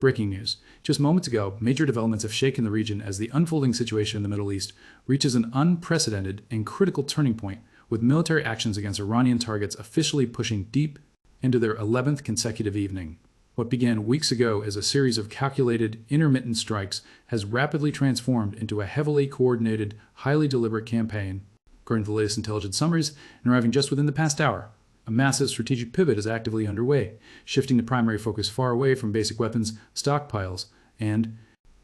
Breaking news. Just moments ago, major developments have shaken the region as the unfolding situation in the Middle East reaches an unprecedented and critical turning point, with military actions against Iranian targets officially pushing deep into their 11th consecutive evening. What began weeks ago as a series of calculated, intermittent strikes has rapidly transformed into a heavily coordinated, highly deliberate campaign, according to the latest intelligence summaries, and arriving just within the past hour. A massive strategic pivot is actively underway, shifting the primary focus far away from basic weapons, stockpiles, and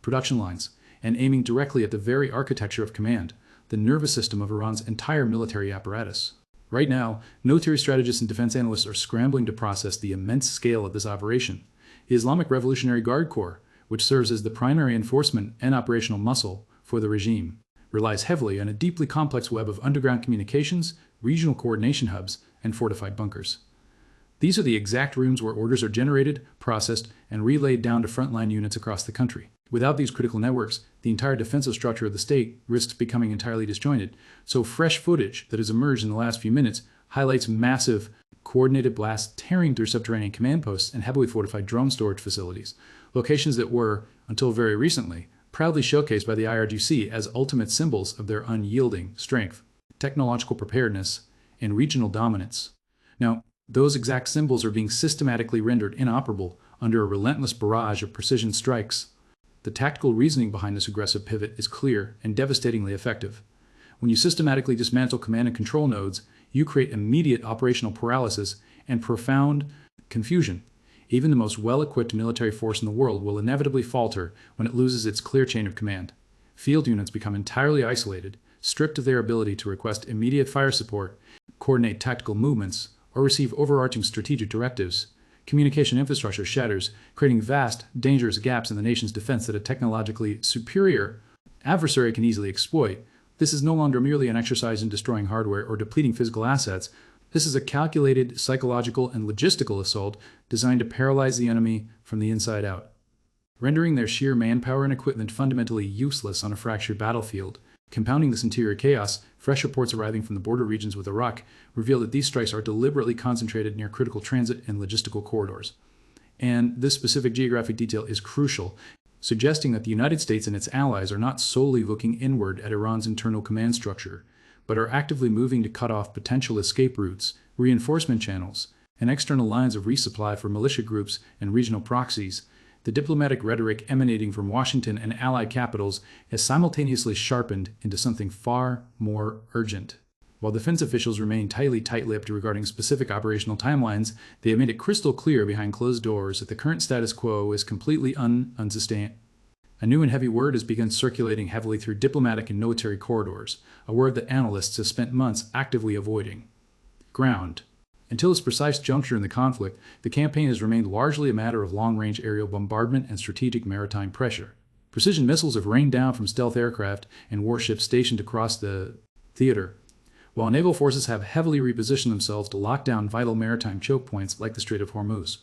production lines, and aiming directly at the very architecture of command, the nervous system of Iran's entire military apparatus. Right now, military strategists and defense analysts are scrambling to process the immense scale of this operation. The Islamic Revolutionary Guard Corps, which serves as the primary enforcement and operational muscle for the regime, relies heavily on a deeply complex web of underground communications, regional coordination hubs, and fortified bunkers. These are the exact rooms where orders are generated, processed, and relayed down to frontline units across the country. Without these critical networks, the entire defensive structure of the state risks becoming entirely disjointed. So fresh footage that has emerged in the last few minutes highlights massive, coordinated blasts tearing through subterranean command posts and heavily fortified drone storage facilities, locations that were, until very recently, proudly showcased by the IRGC as ultimate symbols of their unyielding strength, technological preparedness, and regional dominance. Now, those exact symbols are being systematically rendered inoperable under a relentless barrage of precision strikes. The tactical reasoning behind this aggressive pivot is clear and devastatingly effective. When you systematically dismantle command and control nodes, you create immediate operational paralysis and profound confusion. Even the most well-equipped military force in the world will inevitably falter when it loses its clear chain of command. Field units become entirely isolated, stripped of their ability to request immediate fire support, coordinate tactical movements, or receive overarching strategic directives. Communication infrastructure shatters, creating vast, dangerous gaps in the nation's defense that a technologically superior adversary can easily exploit. This is no longer merely an exercise in destroying hardware or depleting physical assets. This is a calculated psychological and logistical assault designed to paralyze the enemy from the inside out, rendering their sheer manpower and equipment fundamentally useless on a fractured battlefield. Compounding this interior chaos, fresh reports arriving from the border regions with Iraq reveal that these strikes are deliberately concentrated near critical transit and logistical corridors. And this specific geographic detail is crucial, suggesting that the United States and its allies are not solely looking inward at Iran's internal command structure, but are actively moving to cut off potential escape routes, reinforcement channels, and external lines of resupply for militia groups and regional proxies. The diplomatic rhetoric emanating from Washington and allied capitals has simultaneously sharpened into something far more urgent. While defense officials remain tight-lipped regarding specific operational timelines, they have made it crystal clear behind closed doors that the current status quo is completely unsustainable. A new and heavy word has begun circulating heavily through diplomatic and military corridors, a word that analysts have spent months actively avoiding: ground. Until its precise juncture in the conflict, the campaign has remained largely a matter of long-range aerial bombardment and strategic maritime pressure. Precision missiles have rained down from stealth aircraft and warships stationed across the theater, while naval forces have heavily repositioned themselves to lock down vital maritime choke points like the Strait of Hormuz.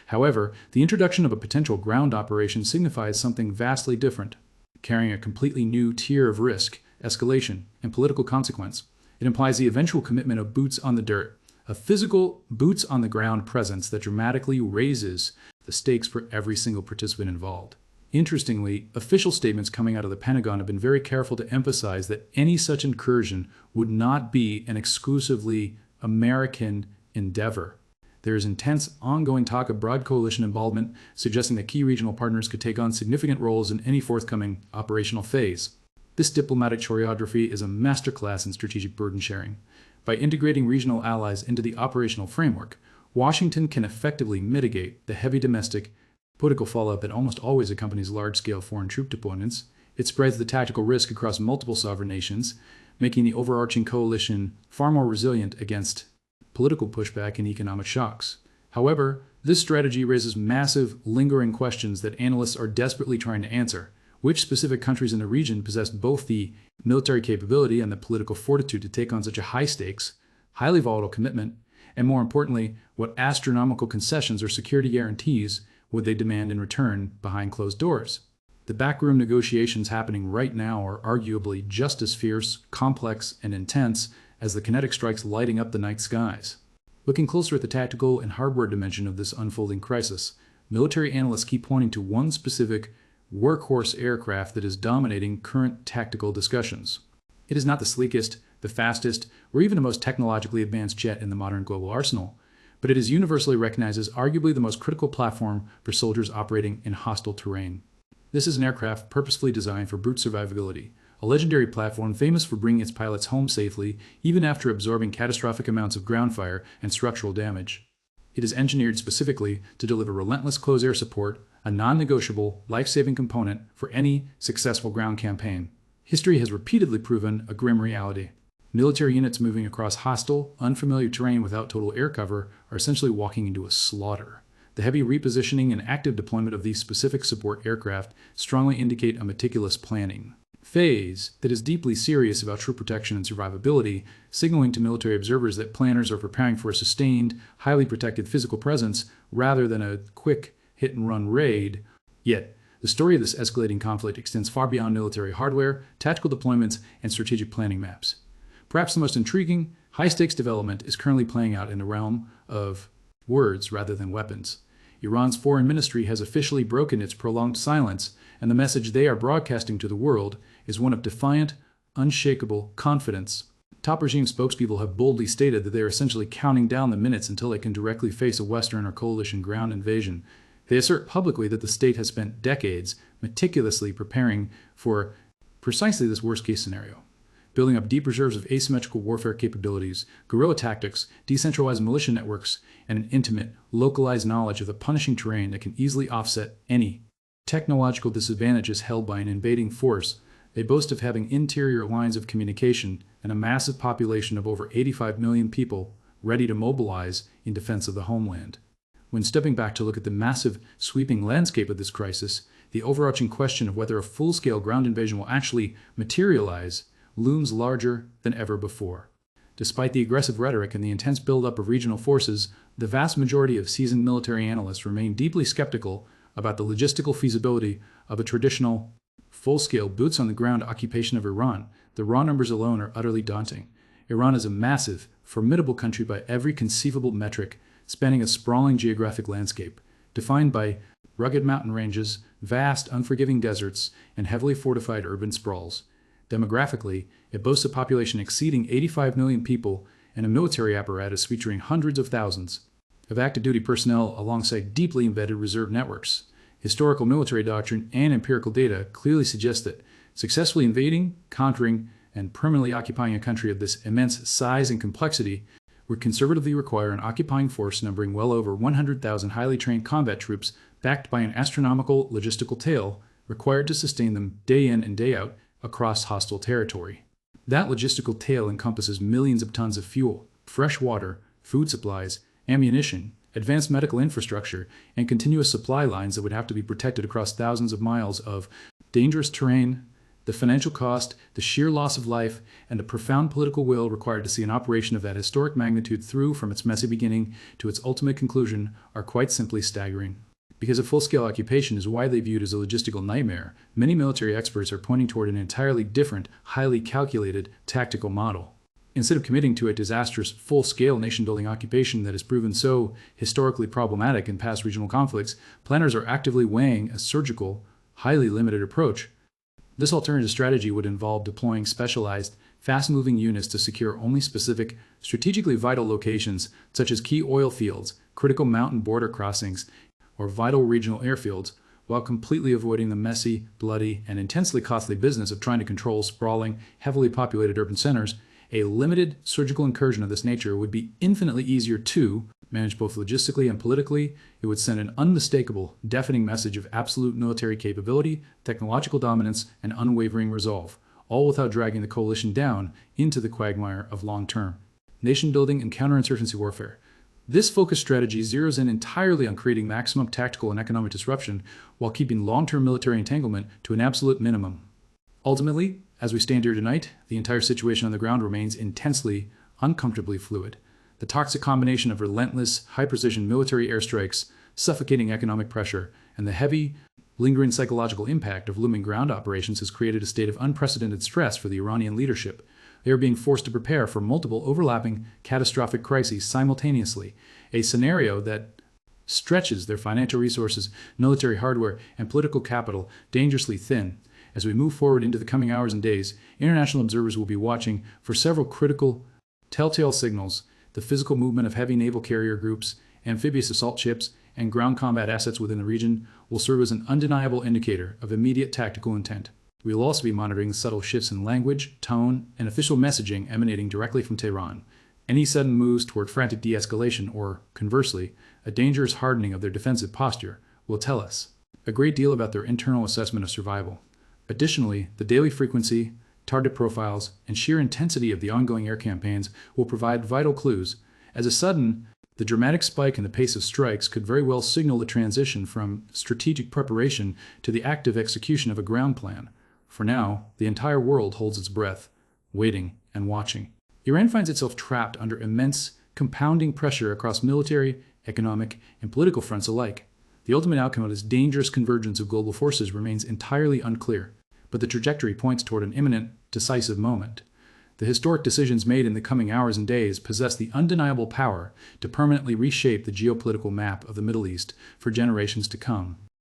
However, the introduction of a potential ground operation signifies something vastly different, carrying a completely new tier of risk, escalation, and political consequence. It implies the eventual commitment of boots on the dirt, a physical, boots-on-the-ground presence that dramatically raises the stakes for every single participant involved. Interestingly, official statements coming out of the Pentagon have been very careful to emphasize that any such incursion would not be an exclusively American endeavor. There is intense, ongoing talk of broad coalition involvement, suggesting that key regional partners could take on significant roles in any forthcoming operational phase. This diplomatic choreography is a masterclass in strategic burden sharing. By integrating regional allies into the operational framework, Washington can effectively mitigate the heavy domestic political fallout that almost always accompanies large-scale foreign troop deployments. It spreads the tactical risk across multiple sovereign nations, making the overarching coalition far more resilient against political pushback and economic shocks. However, this strategy raises massive, lingering questions that analysts are desperately trying to answer. Which specific countries in the region possess both the military capability and the political fortitude to take on such a high-stakes, highly volatile commitment? And more importantly, what astronomical concessions or security guarantees would they demand in return behind closed doors? The backroom negotiations happening right now are arguably just as fierce, complex, and intense as the kinetic strikes lighting up the night skies. Looking closer at the tactical and hardware dimension of this unfolding crisis, military analysts keep pointing to one specific workhorse aircraft that is dominating current tactical discussions. It is not the sleekest, the fastest, or even the most technologically advanced jet in the modern global arsenal, but it is universally recognized as arguably the most critical platform for soldiers operating in hostile terrain. This is an aircraft purposefully designed for brute survivability, a legendary platform famous for bringing its pilots home safely even after absorbing catastrophic amounts of ground fire and structural damage. It is engineered specifically to deliver relentless close air support, a non-negotiable, life-saving component for any successful ground campaign. History has repeatedly proven a grim reality. Military units moving across hostile, unfamiliar terrain without total air cover are essentially walking into a slaughter. The heavy repositioning and active deployment of these specific support aircraft strongly indicate a meticulous planning phase that is deeply serious about troop protection and survivability, signaling to military observers that planners are preparing for a sustained, highly protected physical presence rather than a quick hit-and-run raid. Yet, the story of this escalating conflict extends far beyond military hardware, tactical deployments, and strategic planning maps. Perhaps the most intriguing, high-stakes development is currently playing out in the realm of words rather than weapons. Iran's foreign ministry has officially broken its prolonged silence, and the message they are broadcasting to the world is one of defiant, unshakable confidence. Top regime spokespeople have boldly stated that they are essentially counting down the minutes until they can directly face a Western or coalition ground invasion. They assert publicly that the state has spent decades meticulously preparing for precisely this worst-case scenario, building up deep reserves of asymmetrical warfare capabilities, guerrilla tactics, decentralized militia networks, and an intimate, localized knowledge of the punishing terrain that can easily offset any technological disadvantages held by an invading force. They boast of having interior lines of communication and a massive population of over 85 million people ready to mobilize in defense of the homeland. When stepping back to look at the massive, sweeping landscape of this crisis, the overarching question of whether a full-scale ground invasion will actually materialize looms larger than ever before. Despite the aggressive rhetoric and the intense buildup of regional forces, the vast majority of seasoned military analysts remain deeply skeptical about the logistical feasibility of a traditional, full-scale, boots-on-the-ground occupation of Iran. The raw numbers alone are utterly daunting. Iran is a massive, formidable country by every conceivable metric, spanning a sprawling geographic landscape, defined by rugged mountain ranges, vast, unforgiving deserts, and heavily fortified urban sprawls. Demographically, it boasts a population exceeding 85 million people and a military apparatus featuring hundreds of thousands of active-duty personnel alongside deeply embedded reserve networks. Historical military doctrine and empirical data clearly suggest that successfully invading, conquering, and permanently occupying a country of this immense size and complexity would conservatively require an occupying force numbering well over 100,000 highly trained combat troops backed by an astronomical logistical tail required to sustain them day in and day out across hostile territory. That logistical tail encompasses millions of tons of fuel, fresh water, food supplies, ammunition, advanced medical infrastructure, and continuous supply lines that would have to be protected across thousands of miles of dangerous terrain. The financial cost, the sheer loss of life, and the profound political will required to see an operation of that historic magnitude through from its messy beginning to its ultimate conclusion are quite simply staggering. Because a full-scale occupation is widely viewed as a logistical nightmare, many military experts are pointing toward an entirely different, highly calculated, tactical model. Instead of committing to a disastrous, full-scale nation-building occupation that has proven so historically problematic in past regional conflicts, planners are actively weighing a surgical, highly limited approach. This alternative strategy would involve deploying specialized, fast-moving units to secure only specific, strategically vital locations such as key oil fields, critical mountain border crossings, or vital regional airfields, while completely avoiding the messy, bloody, and intensely costly business of trying to control sprawling, heavily populated urban centers. A limited surgical incursion of this nature would be infinitely easier to manage both logistically and politically. It would send an unmistakable, deafening message of absolute military capability, technological dominance, and unwavering resolve, all without dragging the coalition down into the quagmire of long-term nation-building and counterinsurgency warfare. This focused strategy zeroes in entirely on creating maximum tactical and economic disruption while keeping long-term military entanglement to an absolute minimum. Ultimately, as we stand here tonight, the entire situation on the ground remains intensely, uncomfortably fluid. The toxic combination of relentless, high-precision military airstrikes, suffocating economic pressure, and the heavy, lingering psychological impact of looming ground operations has created a state of unprecedented stress for the Iranian leadership. They are being forced to prepare for multiple overlapping, catastrophic crises simultaneously, a scenario that stretches their financial resources, military hardware, and political capital dangerously thin. As we move forward into the coming hours and days, international observers will be watching for several critical telltale signals. The physical movement of heavy naval carrier groups, amphibious assault ships, and ground combat assets within the region will serve as an undeniable indicator of immediate tactical intent. We will also be monitoring the subtle shifts in language, tone, and official messaging emanating directly from Tehran. Any sudden moves toward frantic de-escalation or, conversely, a dangerous hardening of their defensive posture will tell us a great deal about their internal assessment of survival. Additionally, the daily frequency, target profiles, and sheer intensity of the ongoing air campaigns will provide vital clues. The dramatic spike in the pace of strikes could very well signal the transition from strategic preparation to the active execution of a ground plan. For now, the entire world holds its breath, waiting and watching. Iran finds itself trapped under immense, compounding pressure across military, economic, and political fronts alike. The ultimate outcome of this dangerous convergence of global forces remains entirely unclear, but the trajectory points toward an imminent, decisive moment. The historic decisions made in the coming hours and days possess the undeniable power to permanently reshape the geopolitical map of the Middle East for generations to come.